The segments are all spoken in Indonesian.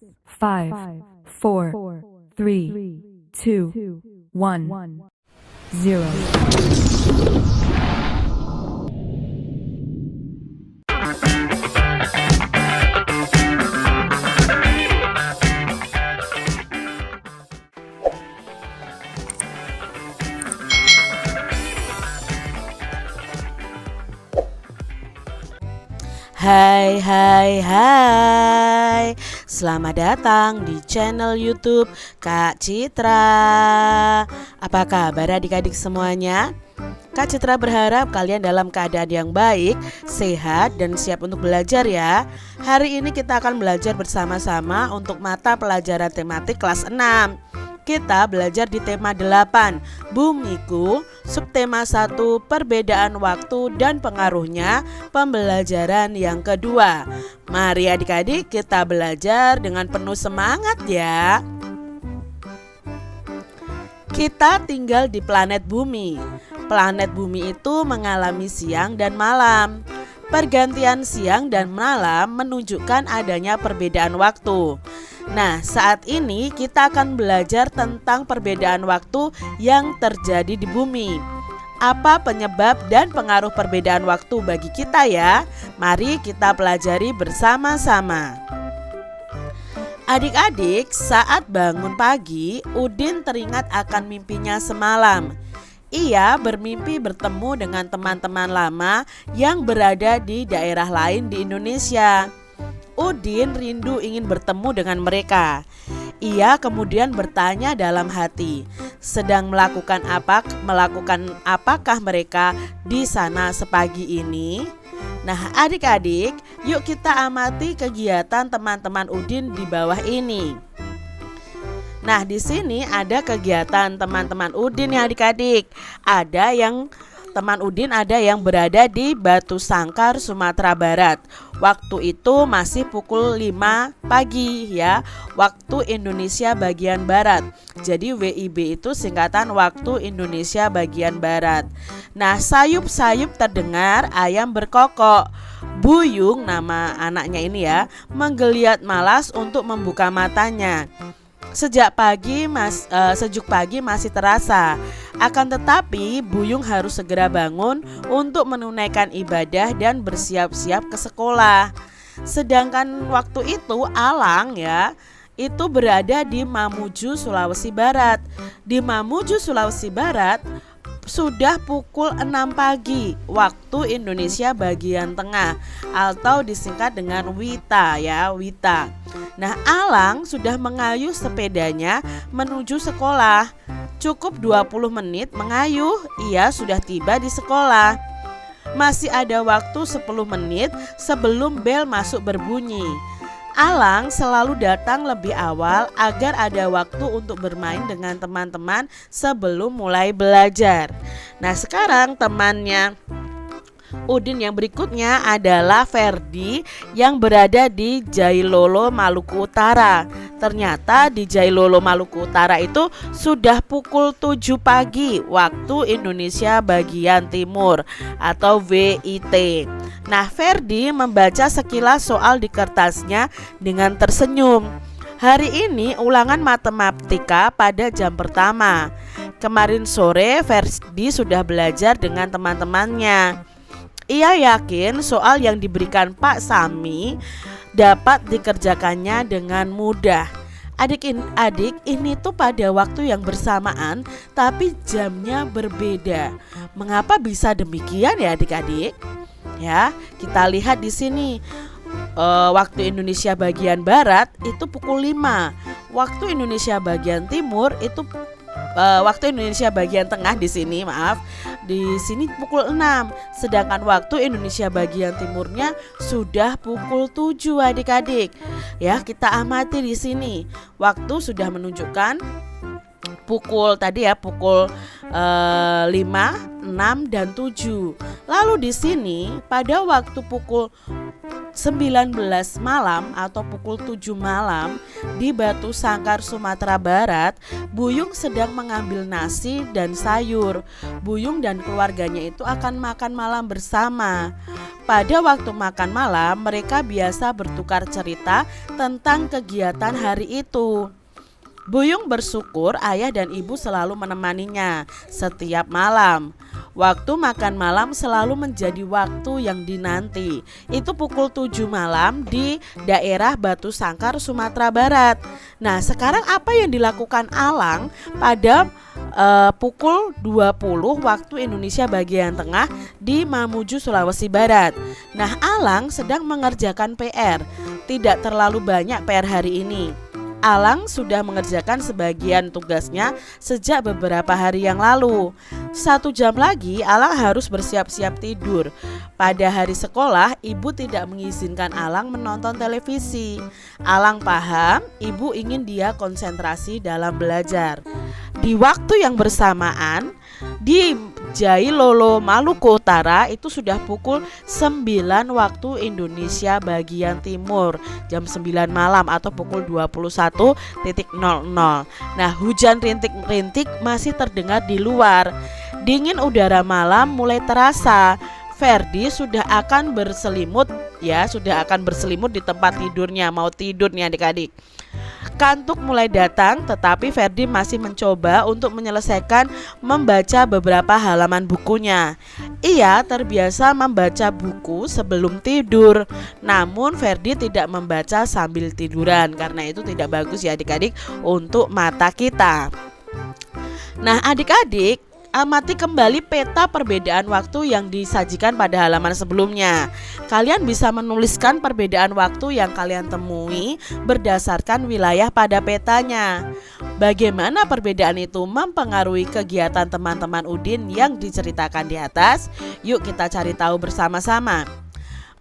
5, 4, 3, 2, 1, 0. Hai hai hai, selamat datang di channel YouTube Kak Citra. Apa kabar adik-adik semuanya? Kak Citra berharap kalian dalam keadaan yang baik, sehat, dan siap untuk belajar ya. Hari ini kita akan belajar bersama-sama untuk mata pelajaran tematik kelas 6. Kita belajar di tema 8, Bumiku, subtema 1, perbedaan waktu dan pengaruhnya, pembelajaran yang kedua. Mari adik-adik kita belajar dengan penuh semangat ya. Kita tinggal di planet Bumi. Planet Bumi itu mengalami siang dan malam. Pergantian siang dan malam menunjukkan adanya perbedaan waktu. Nah, saat ini kita akan belajar tentang perbedaan waktu yang terjadi di bumi. Apa penyebab dan pengaruh perbedaan waktu bagi kita ya? Mari kita pelajari bersama-sama. Adik-adik, saat bangun pagi, Udin teringat akan mimpinya semalam. Ia bermimpi bertemu dengan teman-teman lama yang berada di daerah lain di Indonesia. Udin rindu ingin bertemu dengan mereka. Ia kemudian bertanya dalam hati, sedang melakukan apakah mereka di sana sepagi ini? Nah, adik-adik, yuk kita amati kegiatan teman-teman Udin di bawah ini. Nah, di sini ada kegiatan teman-teman Udin ya adik-adik. Teman Udin ada yang berada di Batu Sangkar, Sumatera Barat. Waktu itu masih pukul 5 pagi ya, waktu Indonesia bagian Barat. Jadi WIB itu singkatan waktu Indonesia bagian Barat. Nah, sayup-sayup terdengar ayam berkokok. Buyung, nama anaknya ini ya, menggeliat malas untuk membuka matanya. Sejuk pagi masih terasa. Akan tetapi Buyung harus segera bangun untuk menunaikan ibadah dan bersiap-siap ke sekolah. Sedangkan waktu itu Alang ya, itu berada di Mamuju, Sulawesi Barat. Di Mamuju, Sulawesi Barat sudah pukul 6 pagi waktu Indonesia bagian tengah atau disingkat dengan WITA ya, WITA. Nah, Alang sudah mengayuh sepedanya menuju sekolah. Cukup 20 menit mengayuh, ia sudah tiba di sekolah. Masih ada waktu 10 menit sebelum bel masuk berbunyi. Alang selalu datang lebih awal agar ada waktu untuk bermain dengan teman-teman sebelum mulai belajar. Nah, sekarang temannya Udin yang berikutnya adalah Ferdi yang berada di Jailolo, Maluku Utara. Ternyata di Jailolo, Maluku Utara itu sudah pukul 7 pagi waktu Indonesia bagian timur atau WIT. Nah, Ferdi membaca sekilas soal di kertasnya dengan tersenyum. Hari ini ulangan matematika pada jam pertama. Kemarin sore Ferdi sudah belajar dengan teman-temannya. Ia yakin soal yang diberikan Pak Sami dapat dikerjakannya dengan mudah. Adik-adik, ini tuh pada waktu yang bersamaan tapi jamnya berbeda. Mengapa bisa demikian ya adik-adik? Ya, kita lihat di sini. Waktu Indonesia bagian barat itu pukul 5. Waktu Indonesia bagian timur itu waktu Indonesia bagian tengah di sini pukul 6. Sedangkan waktu Indonesia bagian timurnya sudah pukul 7 adik-adik. Ya, kita amati di sini. Waktu sudah menunjukkan pukul 5, 6 dan 7. Lalu di sini pada waktu pukul 19 malam atau pukul 7 malam di Batu Sangkar, Sumatera Barat, Buyung sedang mengambil nasi dan sayur. Buyung dan keluarganya itu akan makan malam bersama. Pada waktu makan malam, mereka biasa bertukar cerita tentang kegiatan hari itu. Buyung bersyukur ayah dan ibu selalu menemaninya setiap malam. Waktu makan malam selalu menjadi waktu yang dinanti. Itu pukul 7 malam di daerah Batu Sangkar, Sumatera Barat. Nah, sekarang apa yang dilakukan Alang pada pukul 20 waktu Indonesia bagian tengah di Mamuju, Sulawesi Barat? Nah, Alang sedang mengerjakan PR. Tidak terlalu banyak PR hari ini. Alang sudah mengerjakan sebagian tugasnya sejak beberapa hari yang lalu. 1 jam lagi Alang harus bersiap-siap tidur. Pada hari sekolah, ibu tidak mengizinkan Alang menonton televisi. Alang paham, ibu ingin dia konsentrasi dalam belajar. Di waktu yang bersamaan, di Jailolo, Maluku Utara itu sudah pukul 9 waktu Indonesia bagian timur, jam 9 malam atau pukul 21.00. Nah, hujan rintik-rintik masih terdengar di luar. Dingin udara malam mulai terasa. Ferdi sudah akan berselimut di tempat tidurnya, mau tidur nih adik-adik. Kantuk mulai datang, tetapi Ferdi masih mencoba untuk menyelesaikan membaca beberapa halaman bukunya. Ia terbiasa membaca buku sebelum tidur. Namun Ferdi tidak membaca sambil tiduran, karena itu tidak bagus ya adik-adik untuk mata kita. Nah, adik-adik, amati kembali peta perbedaan waktu yang disajikan pada halaman sebelumnya. Kalian bisa menuliskan perbedaan waktu yang kalian temui berdasarkan wilayah pada petanya. Bagaimana perbedaan itu mempengaruhi kegiatan teman-teman Udin yang diceritakan di atas? Yuk kita cari tahu bersama-sama.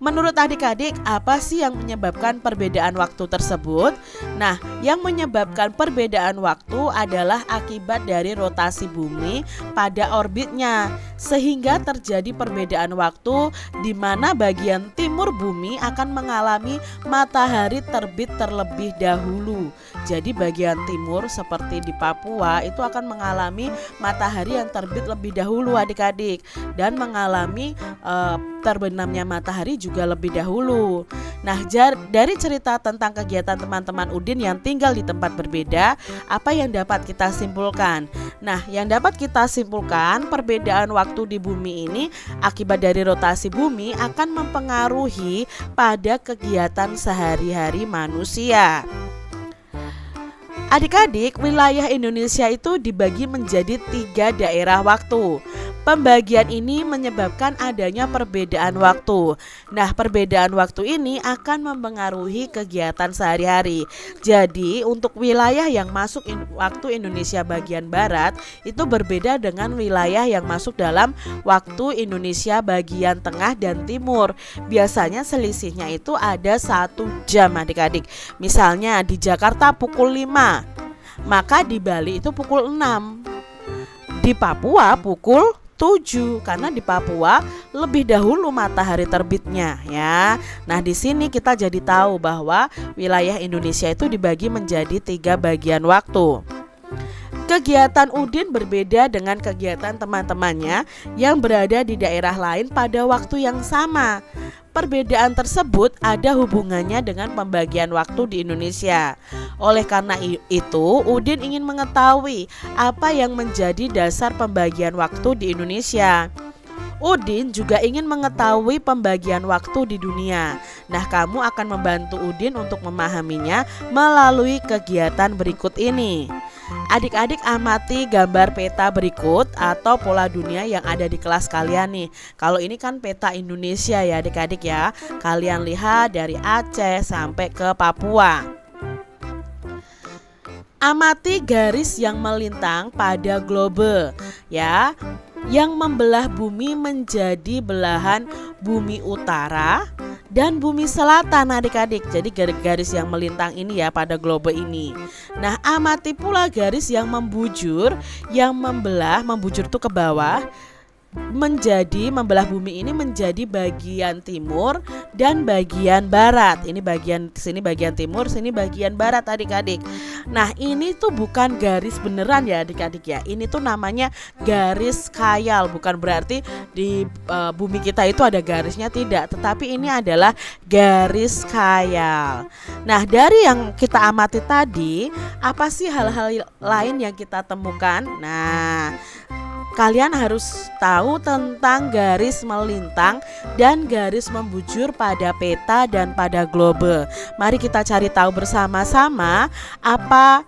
Menurut adik-adik, apa sih yang menyebabkan perbedaan waktu tersebut? Nah, yang menyebabkan perbedaan waktu adalah akibat dari rotasi bumi pada orbitnya, sehingga terjadi perbedaan waktu di mana bagian timur bumi akan mengalami matahari terbit terlebih dahulu. Jadi bagian timur seperti di Papua itu akan mengalami matahari yang terbit lebih dahulu adik-adik, dan mengalami terbenamnya matahari juga lebih dahulu. Nah, dari cerita tentang kegiatan teman-teman Udin yang tinggal di tempat berbeda, apa yang dapat kita simpulkan? Nah, yang dapat kita simpulkan, perbedaan waktu di bumi ini akibat dari rotasi bumi akan mempengaruhi pada kegiatan sehari-hari manusia. Adik-adik, wilayah Indonesia itu dibagi menjadi 3 daerah waktu. Pembagian ini menyebabkan adanya perbedaan waktu. Nah, perbedaan waktu ini akan mempengaruhi kegiatan sehari-hari. Jadi, untuk wilayah yang masuk waktu Indonesia bagian barat itu berbeda dengan wilayah yang masuk dalam waktu Indonesia bagian tengah dan timur. Biasanya selisihnya itu ada 1 jam adik-adik. Misalnya di Jakarta pukul 5, maka di Bali itu pukul 6. Di Papua pukul 7, karena di Papua lebih dahulu matahari terbitnya ya. Nah, di sini kita jadi tahu bahwa wilayah Indonesia itu dibagi menjadi 3 bagian waktu. Kegiatan Udin berbeda dengan kegiatan teman-temannya yang berada di daerah lain pada waktu yang sama. Perbedaan tersebut ada hubungannya dengan pembagian waktu di Indonesia. Oleh karena itu, Udin ingin mengetahui apa yang menjadi dasar pembagian waktu di Indonesia. Udin juga ingin mengetahui pembagian waktu di dunia. Nah, kamu akan membantu Udin untuk memahaminya melalui kegiatan berikut ini. Adik-adik amati gambar peta berikut atau pola dunia yang ada di kelas kalian nih. Kalau ini kan peta Indonesia ya adik-adik ya. Kalian lihat dari Aceh sampai ke Papua. Amati garis yang melintang pada globe ya, yang membelah bumi menjadi belahan bumi utara dan bumi selatan adik-adik. Jadi garis yang melintang ini ya pada globe ini. Nah, amati pula garis yang membujur, yang membujur tuh ke bawah, membelah bumi ini menjadi bagian timur dan bagian barat. Ini sini bagian timur, sini bagian barat adik-adik. Nah, ini tuh bukan garis beneran ya adik-adik ya. Ini tuh namanya garis khayal. Bukan berarti di bumi kita itu ada garisnya, tidak, tetapi ini adalah garis khayal. Nah, dari yang kita amati tadi, apa sih hal-hal lain yang kita temukan? Nah, kalian harus tahu tentang garis melintang dan garis membujur pada peta dan pada globe. Mari kita cari tahu bersama-sama apa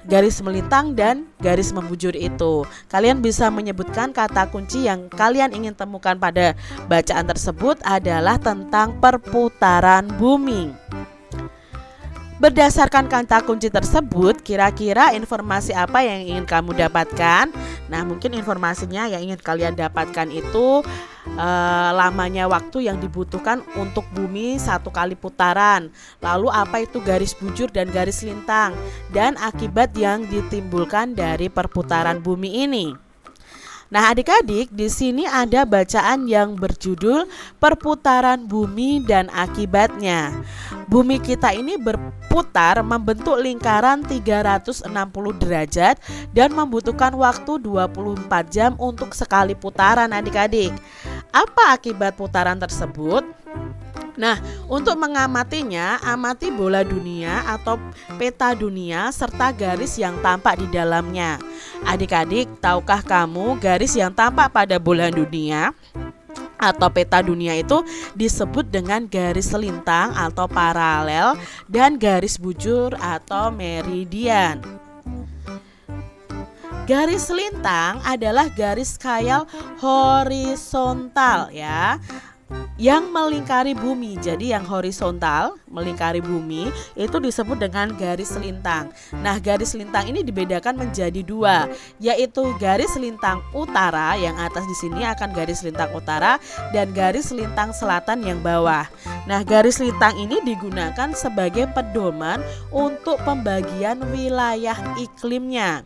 garis melintang dan garis membujur itu. Kalian bisa menyebutkan kata kunci yang kalian ingin temukan pada bacaan tersebut adalah tentang perputaran bumi. Berdasarkan kata kunci tersebut, kira-kira informasi apa yang ingin kamu dapatkan? Nah, mungkin informasinya yang ingin kalian dapatkan itu lamanya waktu yang dibutuhkan untuk bumi satu kali putaran. Lalu apa itu garis bujur dan garis lintang, dan akibat yang ditimbulkan dari perputaran bumi ini. Nah, adik-adik, di sini ada bacaan yang berjudul perputaran bumi dan akibatnya. Bumi kita ini berputar membentuk lingkaran 360 derajat dan membutuhkan waktu 24 jam untuk sekali putaran adik-adik. Apa akibat putaran tersebut? Nah, untuk mengamatinya, amati bola dunia atau peta dunia serta garis yang tampak di dalamnya. Adik-adik, tahukah kamu garis yang tampak pada bola dunia atau peta dunia itu disebut dengan garis lintang atau paralel dan garis bujur atau meridian. Garis lintang adalah garis khayal horizontal ya, yang melingkari bumi. Jadi yang horizontal melingkari bumi itu disebut dengan garis lintang. Nah, garis lintang ini dibedakan menjadi dua, yaitu garis lintang utara yang atas di sini akan garis lintang utara dan garis lintang selatan yang bawah. Nah, garis lintang ini digunakan sebagai pedoman untuk pembagian wilayah iklimnya.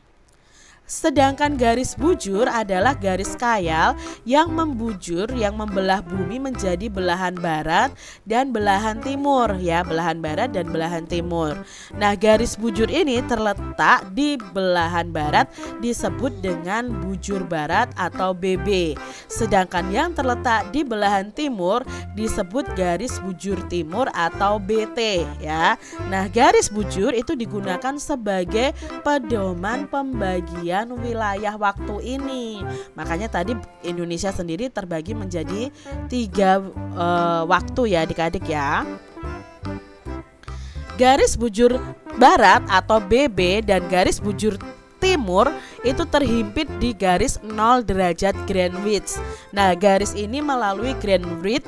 Sedangkan garis bujur adalah garis khayal yang membujur, yang membelah bumi menjadi belahan barat dan belahan timur ya, belahan barat dan belahan timur. Nah, garis bujur ini terletak di belahan barat disebut dengan bujur barat atau BB. Sedangkan yang terletak di belahan timur disebut garis bujur timur atau BT ya. Nah, garis bujur itu digunakan sebagai pedoman pembagian wilayah waktu ini. Makanya tadi Indonesia sendiri terbagi menjadi 3 waktu ya adik-adik ya. Garis bujur barat atau BB dan garis bujur timur itu terhimpit di garis 0 derajat Greenwich. Nah, garis ini melalui Greenwich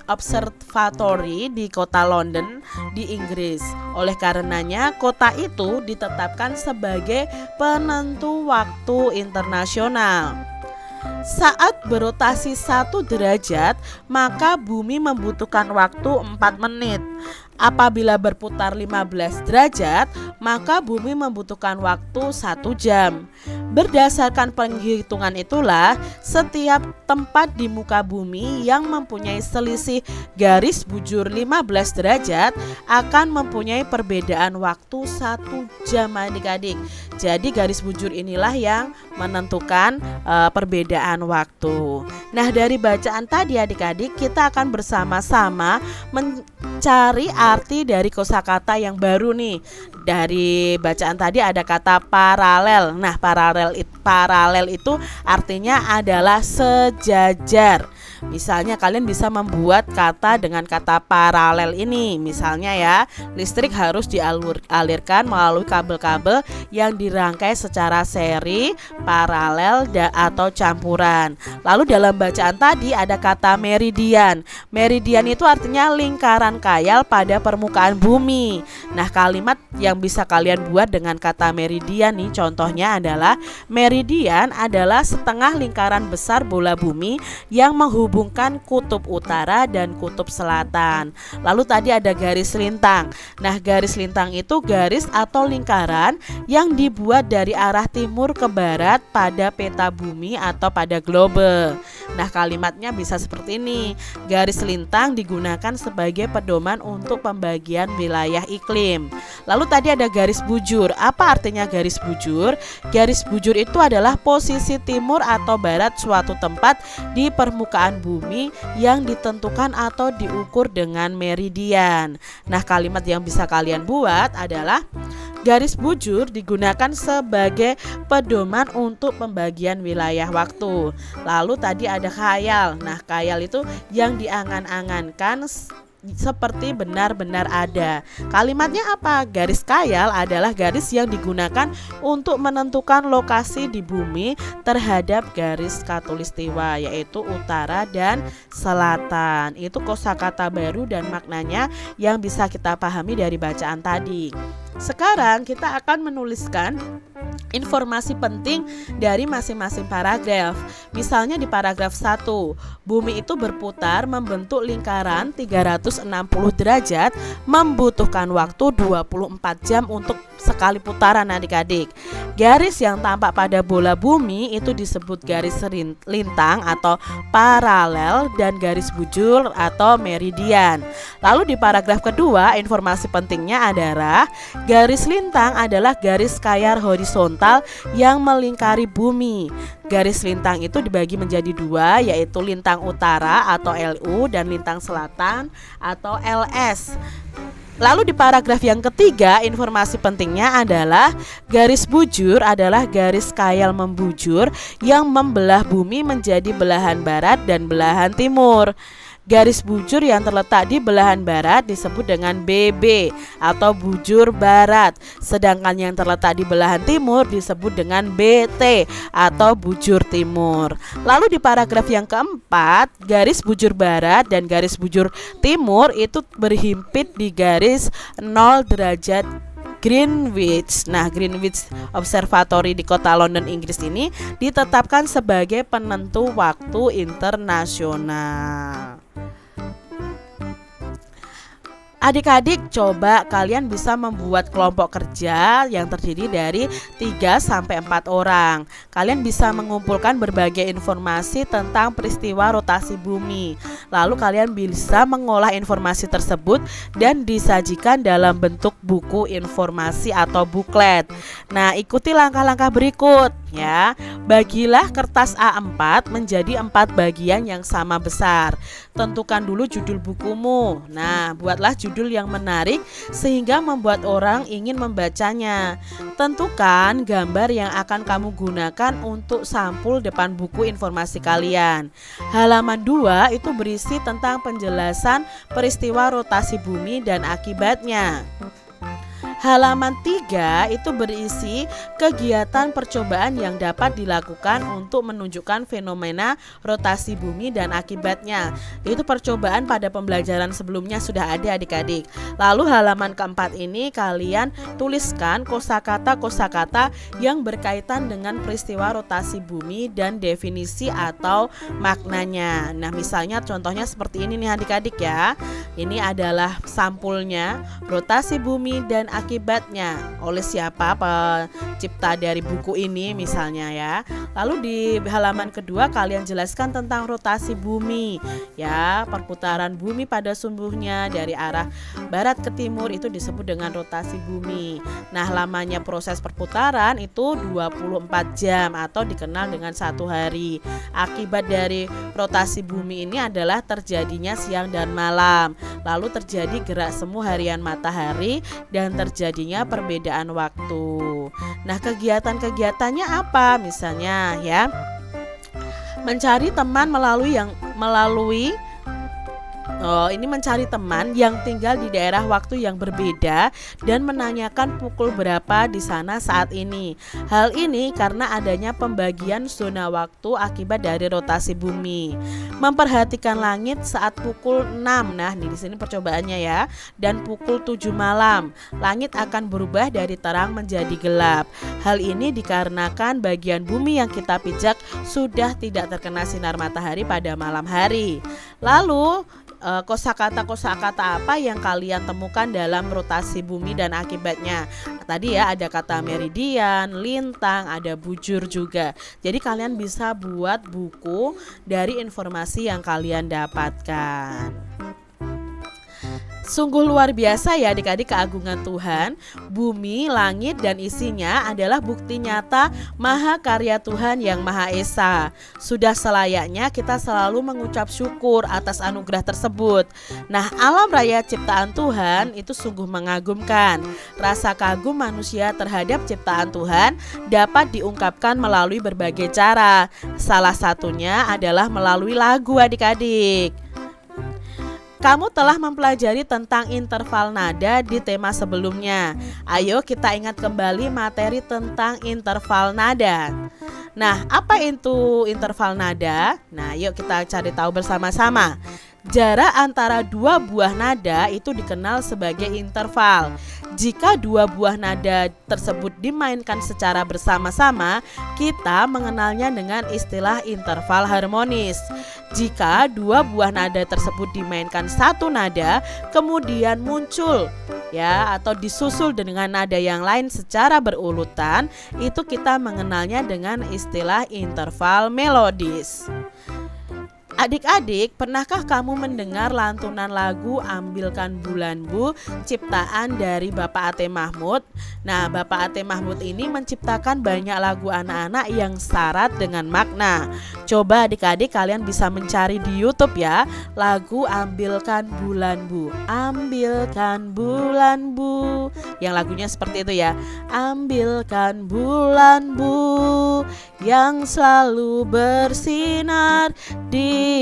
Observatory di kota London di Inggris. Oleh karenanya, kota itu ditetapkan sebagai penentu waktu internasional. Saat berotasi 1 derajat, maka bumi membutuhkan waktu 4 menit. Apabila berputar 15 derajat, maka bumi membutuhkan waktu 1 jam. Berdasarkan penghitungan itulah, setiap tempat di muka bumi yang mempunyai selisih garis bujur 15 derajat akan mempunyai perbedaan waktu 1 jam adik-adik. Jadi garis bujur inilah yang menentukan perbedaan waktu. Nah, dari bacaan tadi adik-adik, kita akan bersama-sama mencari arti dari kosakata yang baru nih. Dari bacaan tadi ada kata paralel. Nah, paralel itu artinya adalah sejajar. Misalnya kalian bisa membuat kata dengan kata paralel ini. Misalnya ya, listrik harus dialirkan melalui kabel-kabel yang dirangkai secara seri, paralel, atau campuran. Lalu dalam bacaan tadi ada kata meridian. Meridian itu artinya lingkaran khayal pada permukaan bumi. Nah, kalimat yang bisa kalian buat dengan kata meridian nih, contohnya adalah meridian adalah setengah lingkaran besar bola bumi yang menghubungkan menghubungkan kutub utara dan kutub selatan. Lalu tadi ada garis lintang. Nah, garis lintang itu garis atau lingkaran yang dibuat dari arah timur ke barat pada peta bumi atau pada globe. Nah, kalimatnya bisa seperti ini. Garis lintang digunakan sebagai pedoman untuk pembagian wilayah iklim. Lalu tadi ada garis bujur. Apa artinya garis bujur? Garis bujur itu adalah posisi timur atau barat suatu tempat di permukaan bumi yang ditentukan atau diukur dengan meridian. Nah, kalimat yang bisa kalian buat adalah garis bujur digunakan sebagai pedoman untuk pembagian wilayah waktu. Lalu tadi ada khayal. Nah, khayal itu yang diangan-angankan seperti benar-benar ada. Kalimatnya apa? Garis khayal adalah garis yang digunakan untuk menentukan lokasi di bumi terhadap garis khatulistiwa, yaitu utara dan selatan. Itu kosakata baru dan maknanya yang bisa kita pahami dari bacaan tadi. Sekarang kita akan menuliskan informasi penting dari masing-masing paragraf. Misalnya di paragraf 1, bumi itu berputar membentuk lingkaran 360 derajat, membutuhkan waktu 24 jam untuk sekali putaran adik-adik. Garis yang tampak pada bola bumi itu disebut garis lintang atau paralel dan garis bujur atau meridian. Lalu di paragraf kedua, informasi pentingnya adalah garis lintang adalah garis kayar horizontal yang melingkari bumi. Garis lintang itu dibagi menjadi dua, yaitu lintang utara atau LU dan lintang selatan atau LS. Lalu di paragraf yang ketiga, informasi pentingnya adalah garis bujur adalah garis khayal membujur yang membelah bumi menjadi belahan barat dan belahan timur. Garis bujur yang terletak di belahan barat disebut dengan BB atau bujur barat, sedangkan yang terletak di belahan timur disebut dengan BT atau bujur timur. Lalu di paragraf yang keempat, garis bujur barat dan garis bujur timur itu berhimpit di garis 0 derajat Greenwich. Nah, Greenwich Observatory di kota London, Inggris ini ditetapkan sebagai penentu waktu internasional. Adik-adik, coba kalian bisa membuat kelompok kerja yang terdiri dari 3-4 orang. Kalian bisa mengumpulkan berbagai informasi tentang peristiwa rotasi bumi. Lalu kalian bisa mengolah informasi tersebut dan disajikan dalam bentuk buku informasi atau buklet. Nah, ikuti langkah-langkah berikut ya. Bagilah kertas A4 menjadi 4 bagian yang sama besar. Tentukan dulu judul bukumu. Nah, buatlah judul yang menarik sehingga membuat orang ingin membacanya. Tentukan gambar yang akan kamu gunakan untuk sampul depan buku informasi kalian. Halaman 2 itu berisi tentang penjelasan peristiwa rotasi bumi dan akibatnya. Halaman 3 itu berisi kegiatan percobaan yang dapat dilakukan untuk menunjukkan fenomena rotasi bumi dan akibatnya. Itu percobaan pada pembelajaran sebelumnya sudah ada adik-adik. Lalu halaman keempat ini kalian tuliskan kosakata-kosakata yang berkaitan dengan peristiwa rotasi bumi dan definisi atau maknanya. Nah, misalnya contohnya seperti ini nih adik-adik ya. Ini adalah sampulnya, rotasi bumi dan akibatnya oleh siapa pencipta dari buku ini misalnya ya. Lalu di halaman kedua kalian jelaskan tentang rotasi bumi ya, perputaran bumi pada sumbunya dari arah barat ke timur itu disebut dengan rotasi bumi. Nah, lamanya proses perputaran itu 24 jam atau dikenal dengan 1 hari. Akibat dari rotasi bumi ini adalah terjadinya siang dan malam. Lalu terjadi gerak semu harian matahari dan terjadinya perbedaan waktu. Nah, kegiatan-kegiatannya apa? Misalnya ya, mencari teman melalui Oh, ini mencari teman yang tinggal di daerah waktu yang berbeda dan menanyakan pukul berapa di sana saat ini. Hal ini karena adanya pembagian zona waktu akibat dari rotasi bumi. Memperhatikan langit saat pukul 6. Nah, di sini percobaannya ya. Dan pukul 7 malam, langit akan berubah dari terang menjadi gelap. Hal ini dikarenakan bagian bumi yang kita pijak sudah tidak terkena sinar matahari pada malam hari. Lalu kosakata apa yang kalian temukan dalam rotasi bumi dan akibatnya? Tadi ya ada kata meridian, lintang, ada bujur juga. Jadi kalian bisa buat buku dari informasi yang kalian dapatkan. Sungguh luar biasa ya adik-adik keagungan Tuhan. Bumi, langit, dan isinya adalah bukti nyata maha karya Tuhan yang Maha Esa. Sudah selayaknya kita selalu mengucap syukur atas anugerah tersebut. Nah, alam raya ciptaan Tuhan itu sungguh mengagumkan. Rasa kagum manusia terhadap ciptaan Tuhan dapat diungkapkan melalui berbagai cara. Salah satunya adalah melalui lagu adik-adik. Kamu telah mempelajari tentang interval nada di tema sebelumnya. Ayo kita ingat kembali materi tentang interval nada. Nah, apa itu interval nada? Nah, yuk kita cari tahu bersama-sama. Jarak antara dua buah nada itu dikenal sebagai interval. Jika dua buah nada tersebut dimainkan secara bersama-sama, kita mengenalnya dengan istilah interval harmonis. Jika dua buah nada tersebut dimainkan satu nada, kemudian muncul ya atau disusul dengan nada yang lain secara berurutan, itu kita mengenalnya dengan istilah interval melodis. Adik-adik, pernahkah kamu mendengar lantunan lagu Ambilkan Bulan Bu ciptaan dari Bapak Ate Mahmud? Nah, Bapak Ate Mahmud ini menciptakan banyak lagu anak-anak yang syarat dengan makna. Coba adik-adik kalian bisa mencari di YouTube ya, lagu Ambilkan Bulan Bu. Ambilkan bulan bu. Yang lagunya seperti itu ya. Ambilkan bulan bu yang selalu bersinar di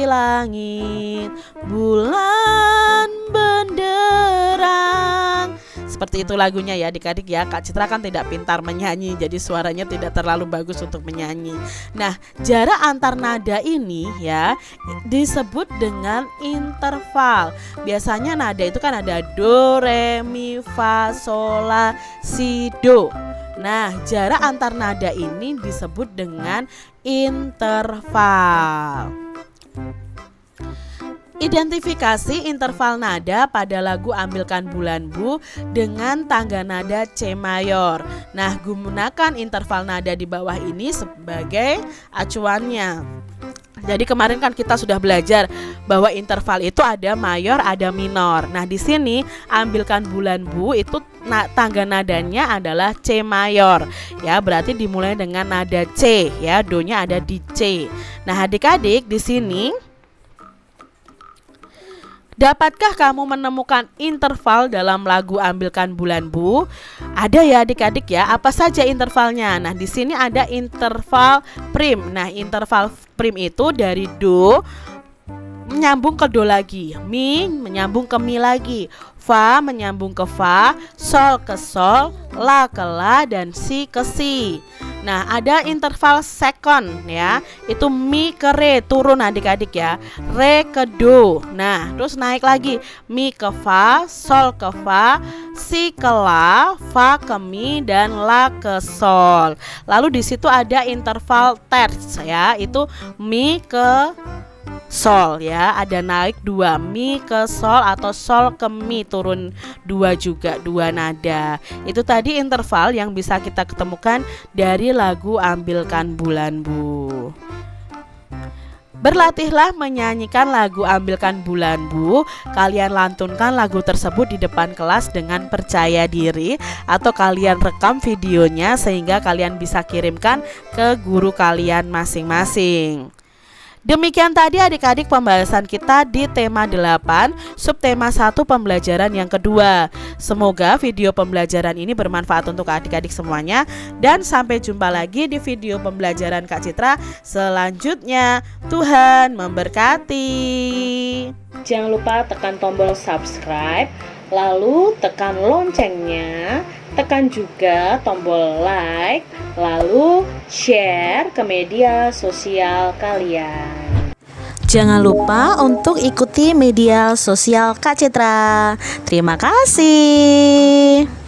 langit bulan benderang. Seperti itu lagunya ya adik-adik ya. Kak Citra kan tidak pintar menyanyi, jadi suaranya tidak terlalu bagus untuk menyanyi. Nah, jarak antar nada ini ya disebut dengan interval. Biasanya nada itu kan ada do, re, mi, fa, sol, la, si, do. Nah, jarak antar nada ini disebut dengan interval. Identifikasi interval nada pada lagu Ambilkan Bulan Bu dengan tangga nada C mayor. Nah, gunakan interval nada di bawah ini sebagai acuannya. Jadi kemarin kan kita sudah belajar bahwa interval itu ada mayor, ada minor. Nah, di sini Ambilkan Bulan Bu itu tangga nadanya adalah C mayor. Ya, berarti dimulai dengan nada C ya, do-nya ada di C. Nah, adik-adik di sini dapatkah kamu menemukan interval dalam lagu Ambilkan Bulan Bu? Ada ya adik-adik ya. Apa saja intervalnya? Nah, di sini ada interval prim. Nah, interval prim itu dari do menyambung ke do lagi, mi menyambung ke mi lagi, fa menyambung ke fa, sol ke sol, la ke la, dan si ke si. Nah, ada interval second ya, itu mi ke re turun adik-adik ya, re ke do. Nah, terus naik lagi, mi ke fa, sol ke fa, si ke la, fa ke mi, dan la ke sol. Lalu di situ ada interval terts ya, itu mi ke sol ya, ada naik 2, mi ke sol atau sol ke mi turun 2 juga, 2 nada. Itu tadi interval yang bisa kita ketemukan dari lagu Ambilkan Bulan Bu. Berlatihlah menyanyikan lagu Ambilkan Bulan Bu. Kalian lantunkan lagu tersebut di depan kelas dengan percaya diri, atau kalian rekam videonya sehingga kalian bisa kirimkan ke guru kalian masing-masing. Demikian tadi adik-adik pembahasan kita di tema 8, subtema 1 pembelajaran yang kedua. Semoga video pembelajaran ini bermanfaat untuk adik-adik semuanya. Dan sampai jumpa lagi di video pembelajaran Kak Citra selanjutnya. Tuhan memberkati. Jangan lupa tekan tombol subscribe, lalu tekan loncengnya, tekan juga tombol like, lalu share ke media sosial kalian. Jangan lupa untuk ikuti media sosial Kak Citra. Terima kasih.